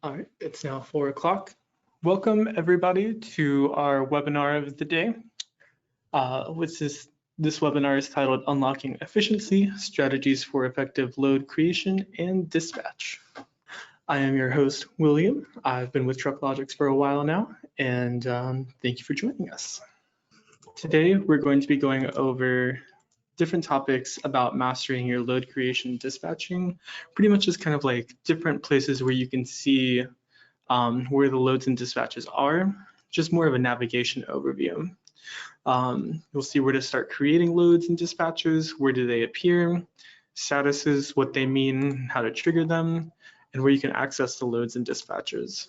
All right, it's now 4 o'clock. Welcome everybody to our webinar of the day. This webinar is titled Unlocking Efficiency, Strategies for Effective Load Creation and Dispatch. I am your host, William. I've been with TruckLogics for a while now, and thank you for joining us. Today, we're going to be going over different topics about mastering your load creation dispatching, pretty much just kind of like different places where you can see where the loads and dispatches are, just more of a navigation overview. You'll see where to start creating loads and dispatches, where do they appear, statuses, what they mean, how to trigger them, and where you can access the loads and dispatches.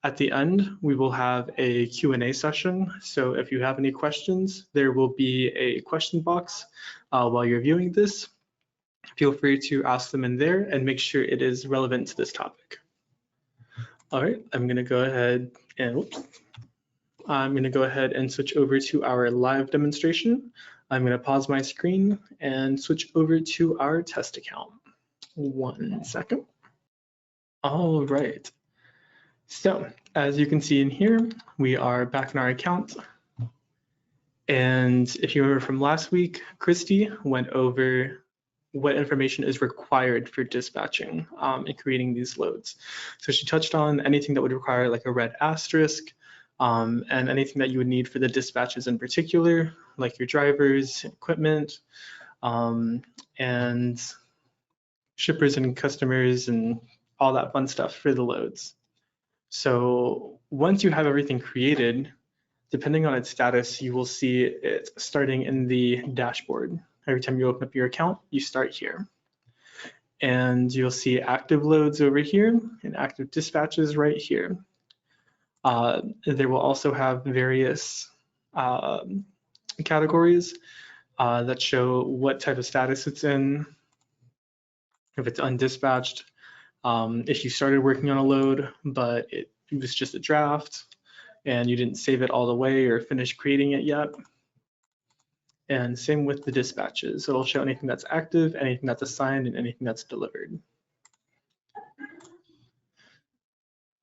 At the end, we will have a Q&A session. So if you have any questions, there will be a question box while you're viewing this. Feel free to ask them in there and make sure it is relevant to this topic. All right, I'm gonna go ahead and switch over to our live demonstration. I'm gonna pause my screen and switch over to our test account. 1 second. All right. So as you can see in here, we are back in our account. And if you remember from last week, Christy went over what information is required for dispatching and creating these loads. So she touched on anything that would require like a red asterisk and anything that you would need for the dispatches in particular, like your drivers, equipment, and shippers and customers and all that fun stuff for the loads. So once you have everything created, depending on its status, you will see it starting in the dashboard. Every time you open up your account, you start here. And you'll see active loads over here and active dispatches right here. There will also have various categories that show what type of status it's in, if it's undispatched, if you started working on a load, but it was just a draft and you didn't save it all the way or finish creating it yet. And same with the dispatches. It'll show anything that's active, anything that's assigned, and anything that's delivered.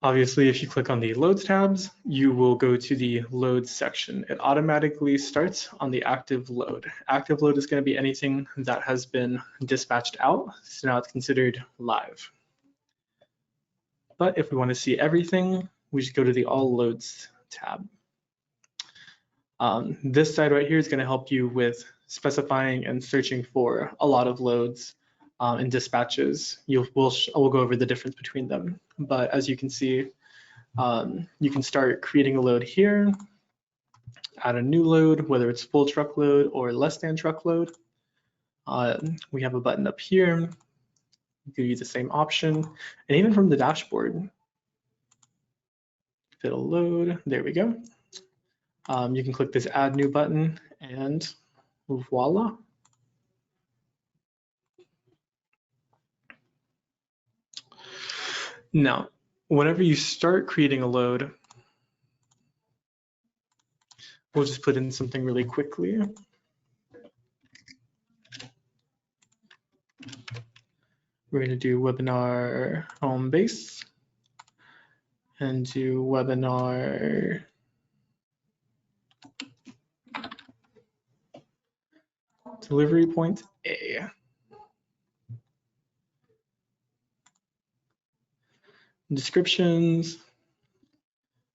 Obviously, if you click on the loads tabs, you will go to the loads section. It automatically starts on the active load. Active load is going to be anything that has been dispatched out, so now it's considered live. But if we want to see everything, we just go to the all loads tab. This side right here is going to help you with specifying and searching for a lot of loads and dispatches. We'll go over the difference between them. But as you can see, you can start creating a load here, add a new load, whether it's full truckload or less than truckload. We have a button up here. You could use the same option. And even from the dashboard, if it'll load, there we go. You can click this add new button and voila. Now, whenever you start creating a load, we'll just put in something really quickly. We're going to do webinar home base and do webinar delivery point A. Descriptions.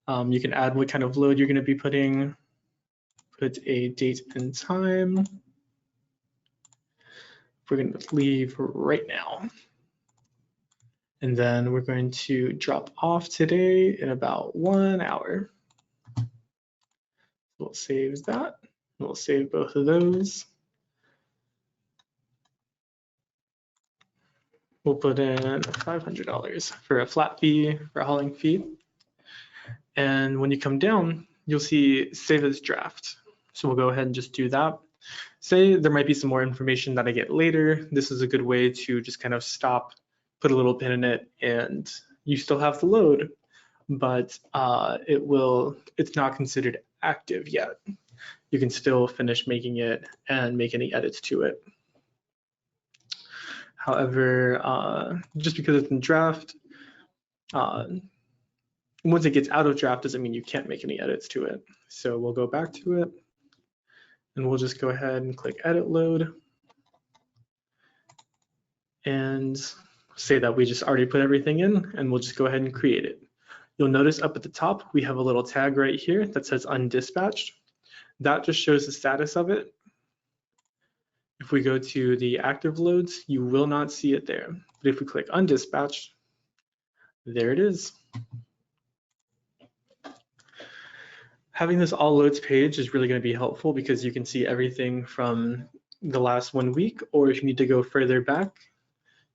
You can add what kind of load you're going to be putting. Put a date and time. We're going to leave right now. And then we're going to drop off today in about 1 hour. We'll save that. We'll save both of those. We'll put in $500 for a flat fee, for a hauling fee. And when you come down, you'll see save as draft. So we'll go ahead and just do that. Say there might be some more information that I get later. This is a good way to just kind of stop, put a little pin in it, and you still have the load, but it's not considered active yet. You can still finish making it and make any edits to it. However, just because it's in draft, once it gets out of draft doesn't mean you can't make any edits to it. So we'll go back to it and we'll just go ahead and click edit load and say that we just already put everything in, and we'll just go ahead and create it. You'll notice up at the top, we have a little tag right here that says undispatched. That just shows the status of it. If we go to the active loads, you will not see it there. But if we click undispatched, there it is. Having this all loads page is really going to be helpful because you can see everything from the last 1 week, or if you need to go further back,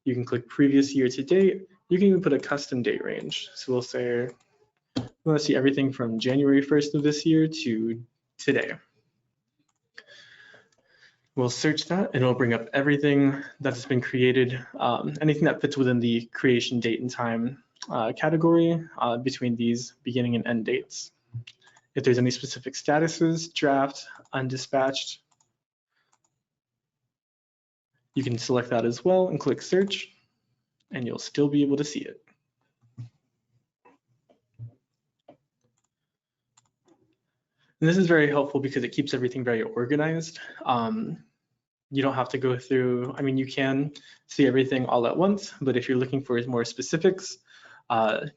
you can click previous year to date. You can even put a custom date range. So we'll say we want to see everything from January 1st of this year to today. We'll search that and it'll bring up everything that's been created, anything that fits within the creation date and time category between these beginning and end dates. If there's any specific statuses, draft, undispatched, you can select that as well and click search, and you'll still be able to see it. And this is very helpful because it keeps everything very organized. You don't have to go through, I mean, you can see everything all at once, but if you're looking for more specifics,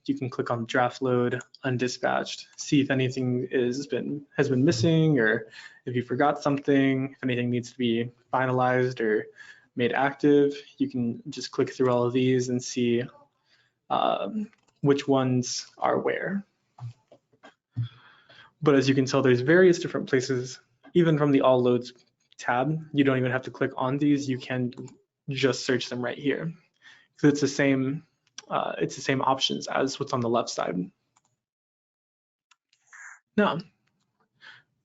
you can click on draft load, undispatched, see if anything has been missing, or if you forgot something, if anything needs to be finalized or made active. You can just click through all of these and see which ones are where. But as you can tell, there's various different places, even from the all loads tab. You don't even have to click on these. You can just search them right here. So it's the same options as what's on the left side. Now,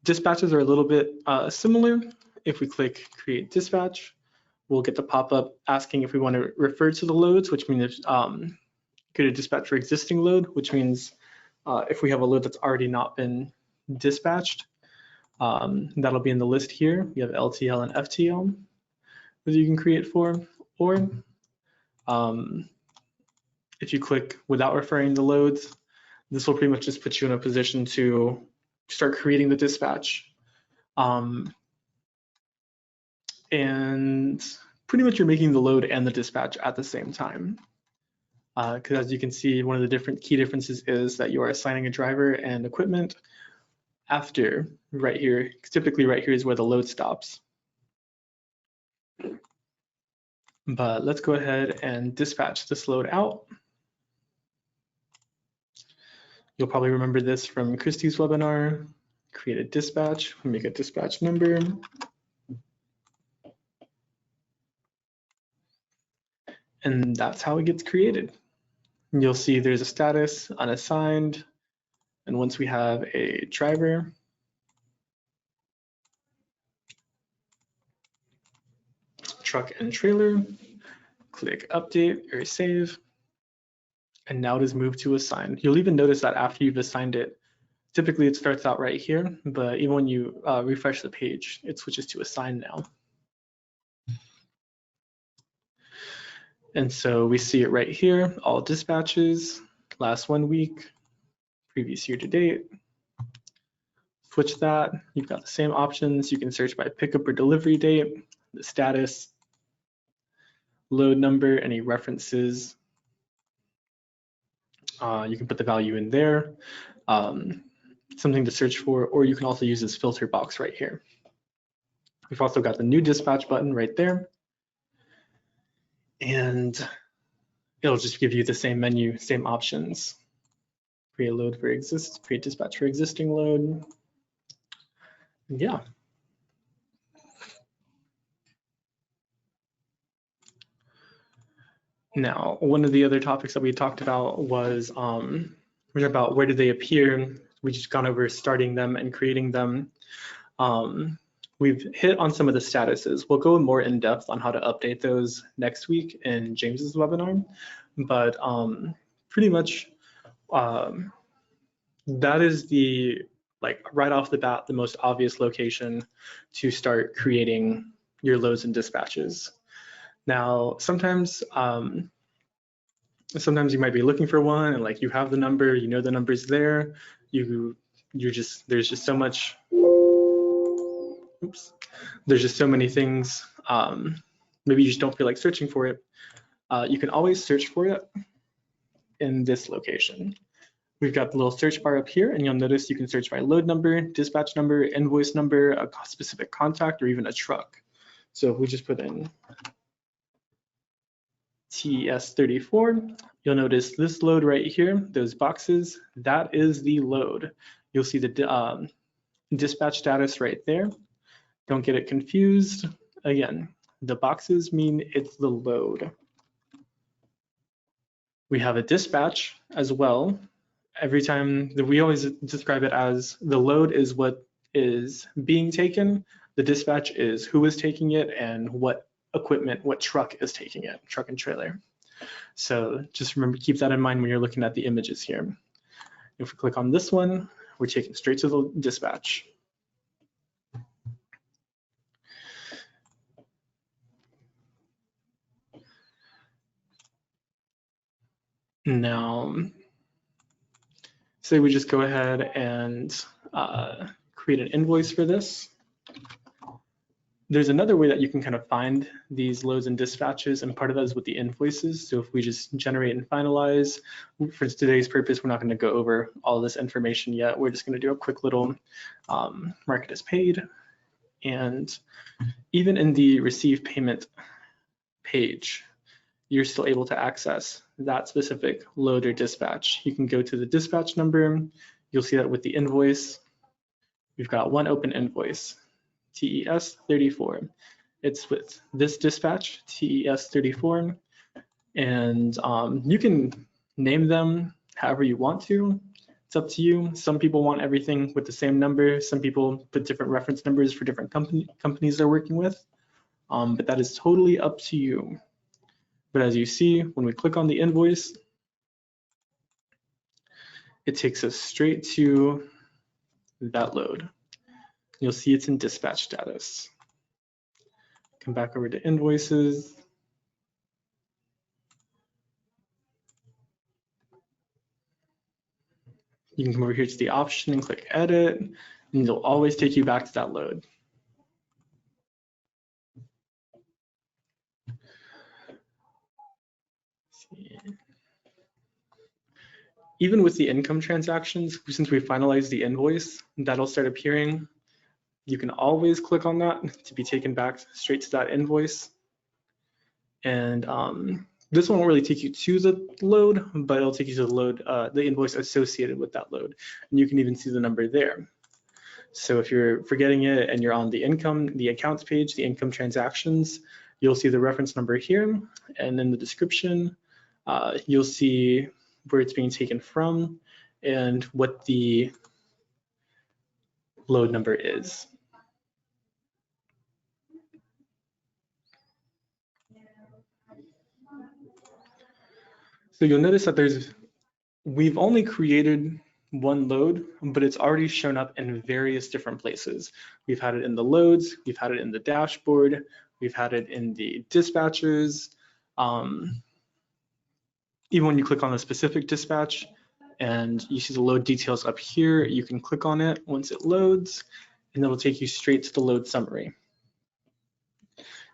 dispatches are a little bit similar. If we click create dispatch, we'll get the pop-up asking if we want to refer to the loads, which means go to dispatch for existing load, which means if we have a load that's already not been dispatched, that'll be in the list here. You have LTL and FTL that you can create for, or if you click without referring to loads, this will pretty much just put you in a position to start creating the dispatch. And pretty much you're making the load and the dispatch at the same time. Because as you can see, one of the different key differences is that you are assigning a driver and equipment after right here. Typically right here is where the load stops. But let's go ahead and dispatch this load out. You'll probably remember this from Christie's webinar. Create a dispatch, make a dispatch number. And that's how it gets created. And you'll see there's a status, unassigned, and once we have a driver, truck and trailer, click update or save, and now it is moved to assigned. You'll even notice that after you've assigned it, typically it starts out right here, but even when you refresh the page, it switches to assigned now. And so we see it right here, all dispatches, last 1 week, previous year to date. Switch that, you've got the same options. You can search by pickup or delivery date, the status, load number, any references. You can put the value in there, something to search for, or you can also use this filter box right here. We've also got the new dispatch button right there. And it'll just give you the same menu, same options. Create load for create dispatch for existing load. Yeah. Now, one of the other topics that we talked about was about where do they appear. We just gone over starting them and creating them. We've hit on some of the statuses. We'll go more in depth on how to update those next week in James's webinar, but pretty much that is the, like right off the bat, the most obvious location to start creating your loads and dispatches. Now, sometimes sometimes you might be looking for one and like you have the number, you know the number's there. There's just so much. Oops. There's just so many things. Maybe you just don't feel like searching for it. You can always search for it in this location. We've got the little search bar up here, and you'll notice you can search by load number, dispatch number, invoice number, a specific contact, or even a truck. So if we just put in TES34, you'll notice this load right here, those boxes, that is the load. You'll see the dispatch status right there. Don't get it confused. Again, the boxes mean it's the load. We have a dispatch as well. Every time we always describe it as the load is what is being taken, the dispatch is who is taking it and what equipment, what truck is taking it, truck and trailer. So just remember, keep that in mind when you're looking at the images here. If we click on this one, we're taken straight to the dispatch. Now, say we just go ahead and create an invoice for this. There's another way that you can kind of find these loads and dispatches, and part of that is with the invoices. So if we just generate and finalize, for today's purpose, we're not going to go over all this information yet. We're just going to do a quick little mark it as paid. And even in the receive payment page, you're still able to access that specific load or dispatch. You can go to the dispatch number. You'll see that with the invoice, we've got one open invoice, TES34. It's with this dispatch, TES34, and you can name them however you want to. It's up to you. Some people want everything with the same number. Some people put different reference numbers for different companies they're working with, but that is totally up to you. But as you see, when we click on the invoice, it takes us straight to that load. You'll see it's in dispatch status. Come back over to invoices. You can come over here to the option and click edit, and it'll always take you back to that load. Even with the income transactions, since we finalized the invoice, that'll start appearing. You can always click on that to be taken back straight to that invoice. And this one won't really take you to the load, but it'll take you to the load, the invoice associated with that load. And you can even see the number there. So if you're forgetting it and you're on the accounts page, the income transactions, you'll see the reference number here. And in the description, you'll see where it's being taken from and what the load number is. So you'll notice that we've only created one load, but it's already shown up in various different places. We've had it in the loads, we've had it in the dashboard, we've had it in the dispatches. Even when you click on a specific dispatch and you see the load details up here, you can click on it once it loads, and it'll take you straight to the load summary.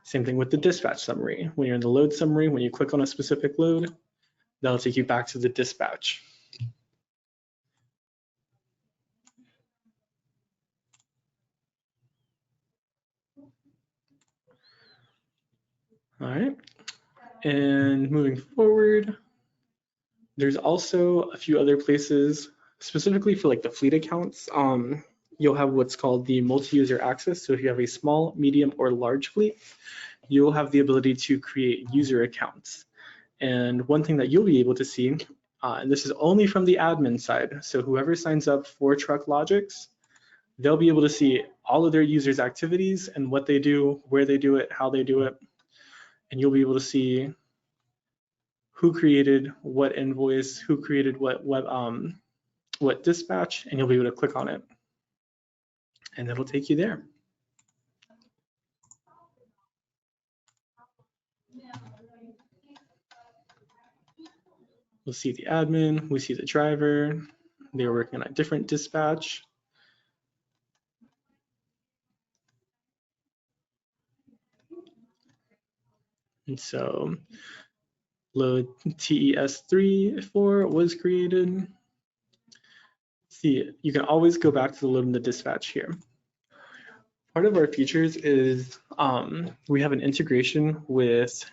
Same thing with the dispatch summary. When you're in the load summary, when you click on a specific load, that'll take you back to the dispatch. All right, and moving forward, there's also a few other places specifically for like the fleet accounts. You'll have what's called the multi-user access. So if you have a small, medium, or large fleet, you'll have the ability to create user accounts. And one thing that you'll be able to see, and this is only from the admin side, so whoever signs up for TruckLogics, they'll be able to see all of their users' activities and what they do, where they do it, how they do it. And you'll be able to see who created what invoice, who created what dispatch, and you'll be able to click on it. And it'll take you there. We'll see the admin, we see the driver. They were working on a different dispatch. And so load TES3-4 was created. See, you can always go back to the load in the dispatch here. Part of our features is we have an integration with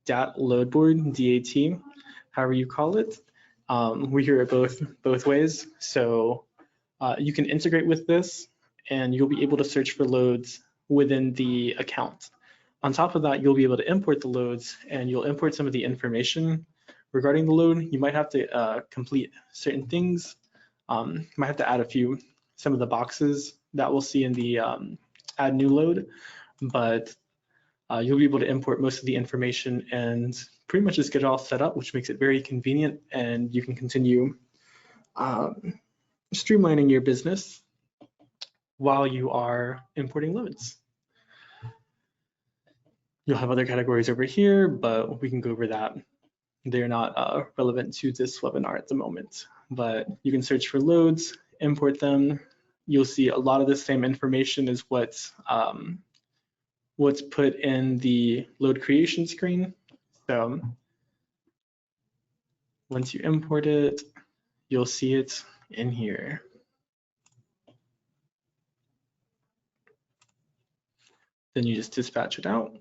DAT load board, DAT, however you call it. We hear it both ways. So you can integrate with this and you'll be able to search for loads within the account. On top of that, you'll be able to import the loads and you'll import some of the information regarding the load. You might have to complete certain things. Might have to add some of the boxes that we'll see in the add new load, but you'll be able to import most of the information and pretty much just get it all set up, which makes it very convenient, and you can continue streamlining your business while you are importing loads. You'll have other categories over here, but we can go over that. They're not relevant to this webinar at the moment, but you can search for loads, import them. You'll see a lot of the same information as what's put in the load creation screen. So once you import it, you'll see it in here. Then you just dispatch it out.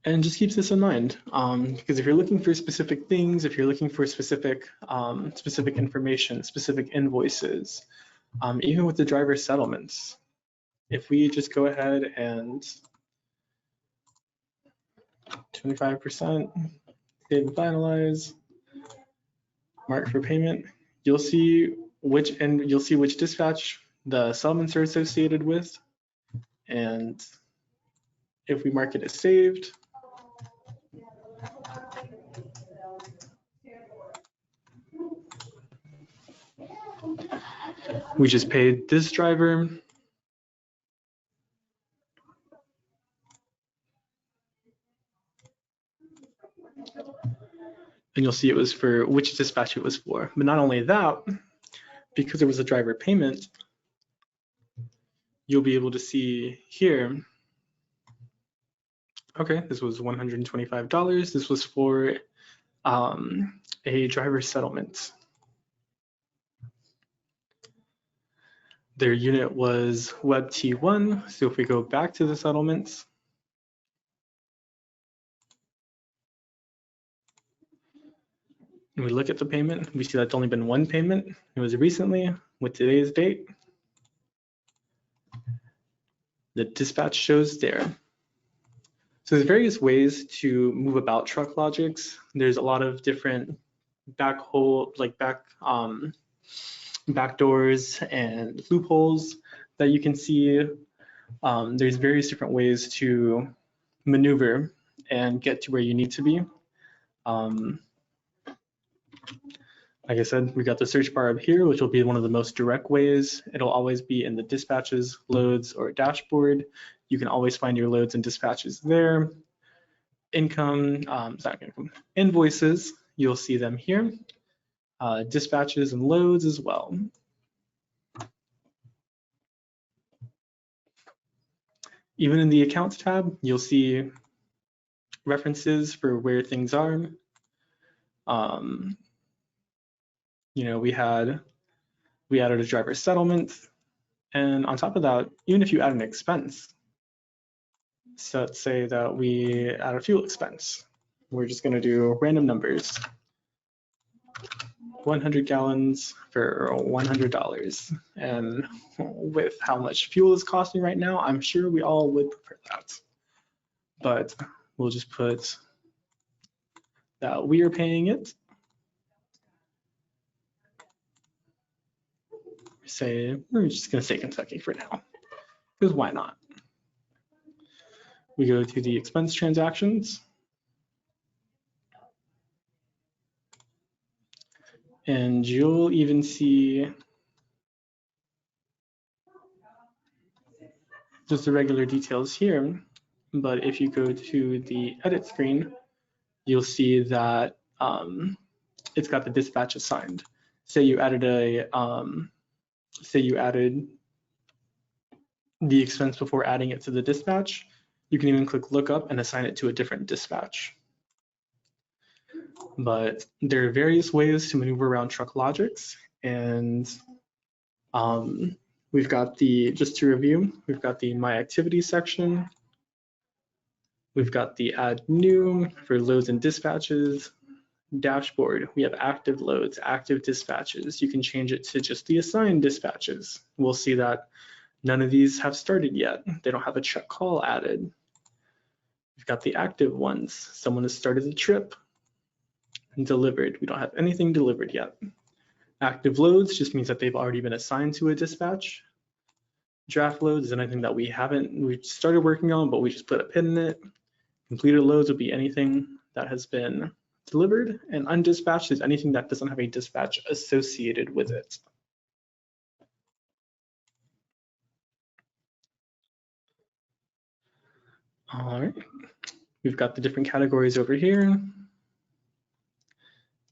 And just keep this in mind, because if you're looking for specific things, if you're looking for specific information, specific invoices, even with the driver settlements, if we just go ahead and 25%, save and finalize, mark for payment, you'll see which dispatch the settlements are associated with, and if we mark it as saved, we just paid this driver. And you'll see it was for which dispatch it was for. But not only that, because it was a driver payment, you'll be able to see here, okay, this was $125. This was for a driver settlement. Their unit was Web T1. So if we go back to the settlements, and we look at the payment, we see that's only been one payment. It was recently with today's date. The dispatch shows there. So there's various ways to move about TruckLogics. There's a lot of different backdoors and loopholes that you can see. There's various different ways to maneuver and get to where you need to be. Like I said, we got the search bar up here, which will be one of the most direct ways. It'll always be in the dispatches, loads, or dashboard. You can always find your loads and dispatches there. Invoices, you'll see them here. Dispatches and loads as well. Even in the accounts tab, you'll see references for where things are. You know, we added a driver settlement, and on top of that, even if you add an expense, so let's say that we add a fuel expense, we're just going to do random numbers. 100 gallons for $100, and with how much fuel is costing right now, I'm sure we all would prefer that. But we'll just put that we are paying it. We're just going to say Kentucky for now, because why not? We go to the expense transactions. And you'll even see just the regular details here. But if you go to the edit screen, you'll see that it's got the dispatch assigned. Say you added the expense before adding it to the dispatch, you can even click lookup and assign it to a different dispatch. But there are various ways to maneuver around TruckLogics, and we've got just to review, we've got the My Activities section, we've got the Add New for loads and dispatches, dashboard, we have active loads, active dispatches. You can change it to just the assigned dispatches. We'll see that none of these have started yet. They don't have a check call added. We've got the active ones. Someone has started the trip and delivered. We don't have anything delivered yet. Active loads just means that they've already been assigned to a dispatch. Draft loads is anything that we started working on, but we just put a pin in it. Completed loads would be anything that has been delivered, and undispatched is anything that doesn't have a dispatch associated with it. All right, we've got the different categories over here.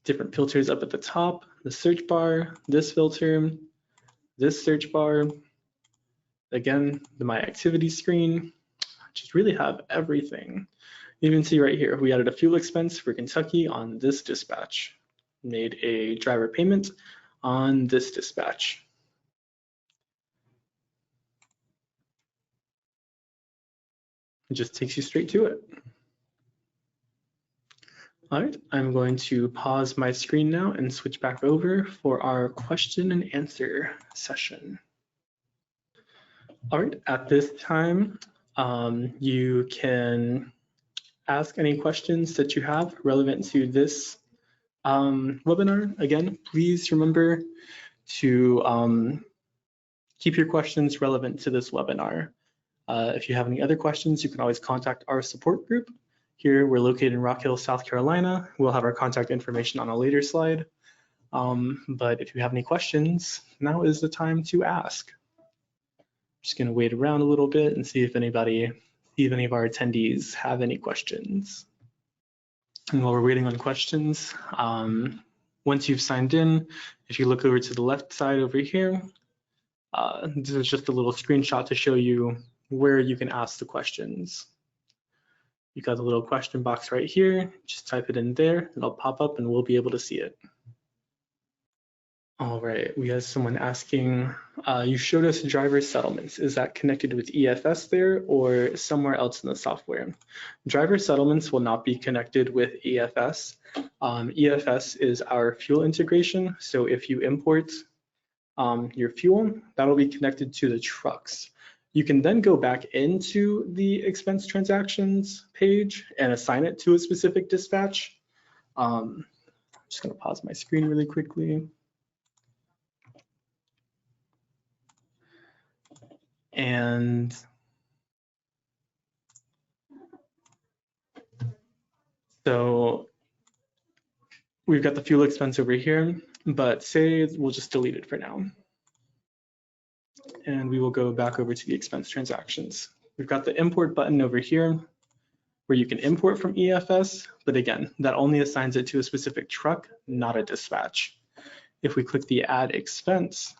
Different filters up at the top, the search bar, this filter, this search bar. Again, the My Activity screen, just really have everything. You can see right here, we added a fuel expense for Kentucky on this dispatch, made a driver payment on this dispatch. It just takes you straight to it. All right, I'm going to pause my screen now and switch back over for our question and answer session. All right, at this time, you can ask any questions that you have relevant to this webinar. Again, please remember to keep your questions relevant to this webinar. If you have any other questions, you can always contact our support group. Here, we're located in Rock Hill, South Carolina. We'll have our contact information on a later slide. But if you have any questions, now is the time to ask. Just gonna wait around a little bit and see if any of our attendees have any questions. And while we're waiting on questions, once you've signed in, if you look over to the left side over here, this is just a little screenshot to show you where you can ask the questions. You've got the little question box right here. Just type it in there, it'll pop up and we'll be able to see it. All right, we have someone asking, you showed us driver settlements. Is that connected with EFS there or somewhere else in the software? Driver settlements will not be connected with EFS. EFS is our fuel integration. So if you import your fuel, that'll be connected to the trucks. You can then go back into the expense transactions page and assign it to a specific dispatch. I'm just gonna pause my screen really quickly. And so we've got the fuel expense over here, but say we'll just delete it for now. And we will go back over to the expense transactions. We've got the import button over here where you can import from EFS, but again, that only assigns it to a specific truck, not a dispatch. If we click the add expense,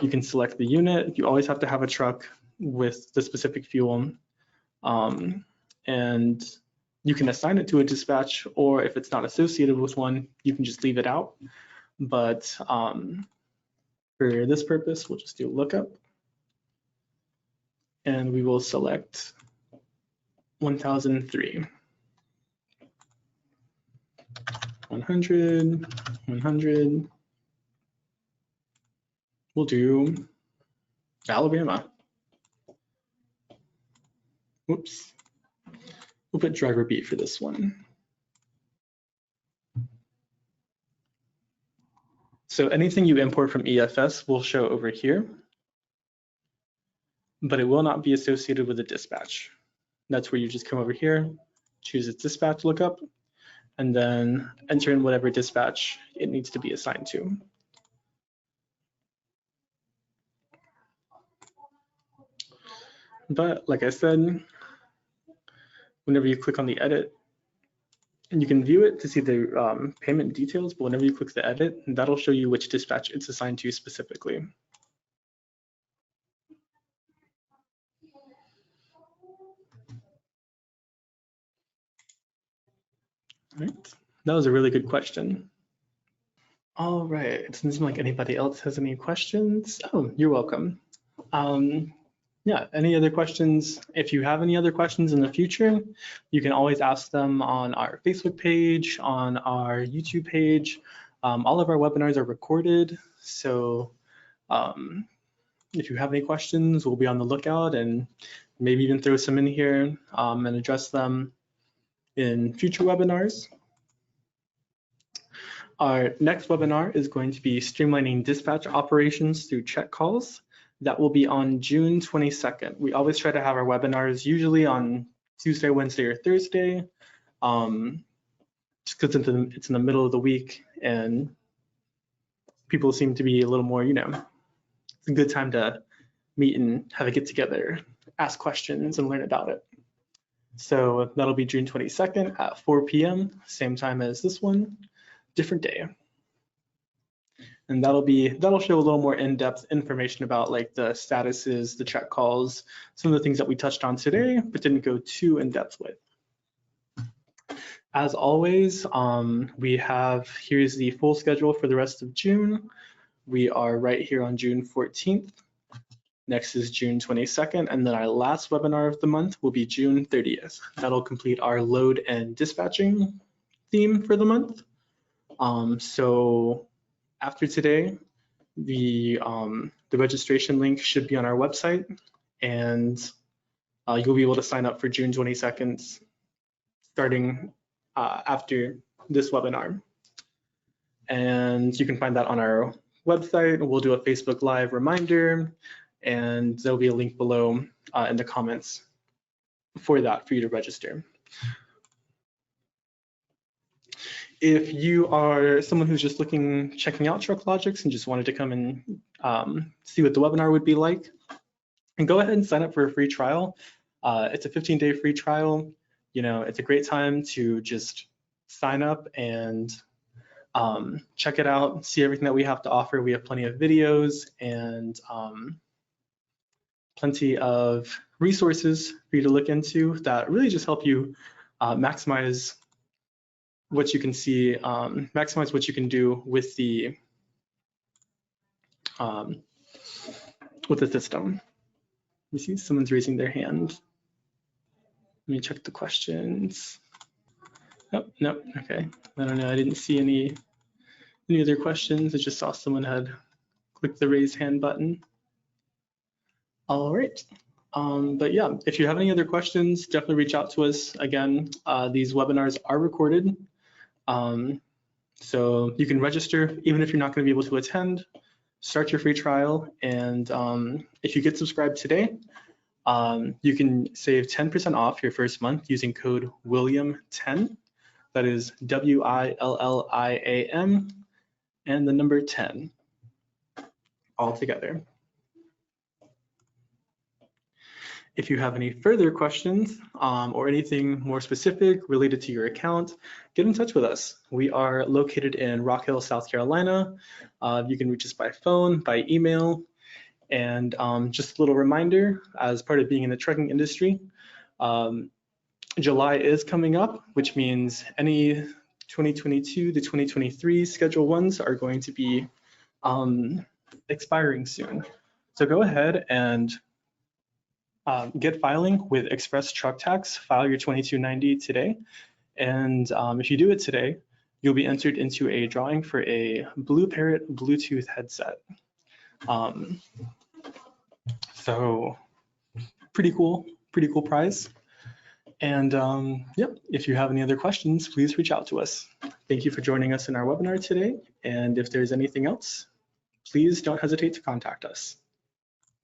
you can select the unit. You always have to have a truck with the specific fuel. And you can assign it to a dispatch, or if it's not associated with one, you can just leave it out. But for this purpose, we'll just do lookup. And we will select 1003. 100, 100. We'll do Alabama. Whoops. We'll put driver B for this one. So anything you import from EFS will show over here, but it will not be associated with a dispatch. That's where you just come over here, choose its dispatch lookup, and then enter in whatever dispatch it needs to be assigned to. But like I said, whenever you click on the edit And you can view it to see the payment details, but whenever you click the edit, that'll show you which dispatch it's assigned to specifically. All right, that was a really good question. All right, it doesn't seem like anybody else has any questions. Oh, you're welcome. Yeah, any other questions? If you have any other questions in the future, you can always ask them on our Facebook page, on our YouTube page. All of our webinars are recorded, so if you have any questions, we'll be on the lookout and maybe even throw some in here and address them in future webinars. Our next webinar is going to be streamlining dispatch operations through check calls. That will be on June 22nd. We always try to have our webinars usually on Tuesday, Wednesday, or Thursday, just because it's in the middle of the week and people seem to be a little more, it's a good time to meet and have a get together, ask questions and learn about it. So that'll be June 22nd at 4 p.m., same time as this one, different day. And that'll show a little more in-depth information about like the statuses, the check calls, some of the things that we touched on today, but didn't go too in-depth with. As always, here's the full schedule for the rest of June. We are right here on June 14th. Next is June 22nd, and then our last webinar of the month will be June 30th. That'll complete our load and dispatching theme for the month. So after today, the registration link should be on our website, and you'll be able to sign up for June 22nd starting after this webinar. And you can find that on our website. We'll do a Facebook Live reminder, and there'll be a link below in the comments for you to register. If you are someone who's just checking out TruckLogics and just wanted to come and see what the webinar would be like, and go ahead and sign up for a free trial. It's a 15-day free trial. It's a great time to just sign up and check it out, see everything that we have to offer. We have plenty of videos and plenty of resources for you to look into that really just help you maximize what you can see, maximize what you can do with the system. Let me see, someone's raising their hand. Let me check the questions. Nope, okay. I don't know, I didn't see any other questions. I just saw someone had clicked the raise hand button. All right, but yeah, if you have any other questions, definitely reach out to us. Again, these webinars are recorded. So you can register even if you're not going to be able to attend. Start your free trial, and if you get subscribed today, you can save 10% off your first month using code William10. That is WILLIAM and the number 10 all together. If you have any further questions or anything more specific related to your account, get in touch with us. We are located in Rock Hill, South Carolina. You can reach us by phone, by email, and just a little reminder, as part of being in the trucking industry, July is coming up, which means any 2022 to 2023 Schedule 1s are going to be expiring soon. So go ahead and get filing with Express Truck Tax. File your 2290 today. And if you do it today, you'll be entered into a drawing for a Blue Parrot Bluetooth headset. So pretty cool prize. And yep, if you have any other questions, please reach out to us. Thank you for joining us in our webinar today. And if there's anything else, please don't hesitate to contact us.